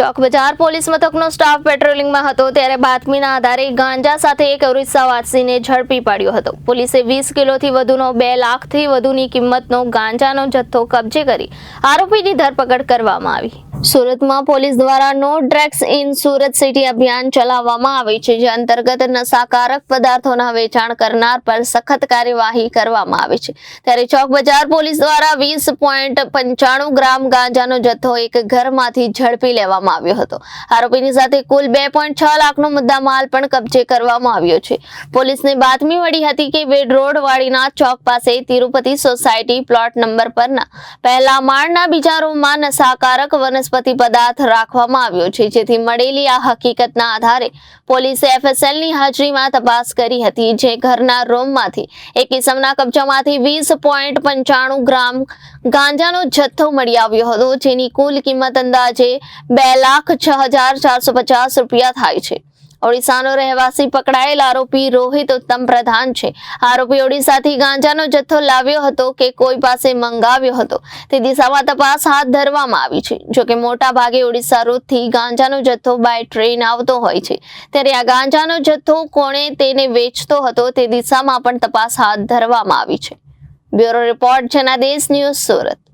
ચોક બજાર police મથકનો staff પેટ્રોલિંગમાં હતો ત્યારે બાતમીના આધારે ગાંજા સાથે એક ઓરિસ્સાવાસીને ઝડપી પાડ્યો હતો. પોલીસે 20 કિલોથી વધુનો 2 લાખથી વધુની કિંમતનો ગાંજાનો જથ્થો કબજે કરી આરોપીની ધરપકડ કરવામાં આવી. સુરતમાં પોલીસ દ્વારા no drugs in Surat city અભિયાન ચલાવવામાં આવે છે, જે અંતર્ગત નશાકારક પદાર્થોના વેચાણ કરનાર પર સખત કાર્યવાહી કરવામાં આવે છે. ત્યારે ચોક બજાર પોલીસ દ્વારા 20.95 ગ્રામ ગાંજાનો જથ્થો એક ઘરમાંથી ઝડપી લેવામાં આવ્યો હતો. આરોપીની સાથે કુલ 2.6 લાખનો મુદ્દામાલ પણ કબજે કરવામાં આવ્યો છે. પોલીસને બાતમી મળી હતી કે વેડ રોડ વાડીના ચોક પાસે તિરુપતિ સોસાયટી પ્લોટ નંબર પરના પહેલા માળના બીજા રૂમમાં નશાકારક વનસ્પતિ પદાર્થ રાખવામાં આવ્યો છે. જેથી મળેલી આ હકીકતના આધારે પોલીસે એફએસએલની હાજરીમાં તપાસ કરી હતી, જે ઘરના રૂમમાંથી એક ઇસમના કબજામાંથી 20.95 ગ્રામ ગાંજાનો જથ્થો મળી આવ્યો હતો, જેની કુલ કિંમત અંદાજે 2,06,450 રૂપિયા થાય છે. ઓડિશાનો રહેવાસી પકડાયેલ આરોપી રોહિત ઉત્તમ પ્રધાન છે. આરોપી ઓડિશાથી ગાંજાનો જથ્થો લાવ્યો હતો કે કોઈ પાસે મંગાવ્યો હતો તે દિશામાં તપાસ હાથ ધરવામાં આવી છે. જોકે મોટા ભાગે ઓડિશા રૂટથી ગાંજાનો જથ્થો બાય ટ્રેન આવતો હોય છે, ત્યારે આ ગાંજાનો જથ્થો કોણે તેને વેચતો હતો તે દિશામાં પણ તપાસ હાથ ધરવામાં આવી છે. Bureau report Janadesh news Surat.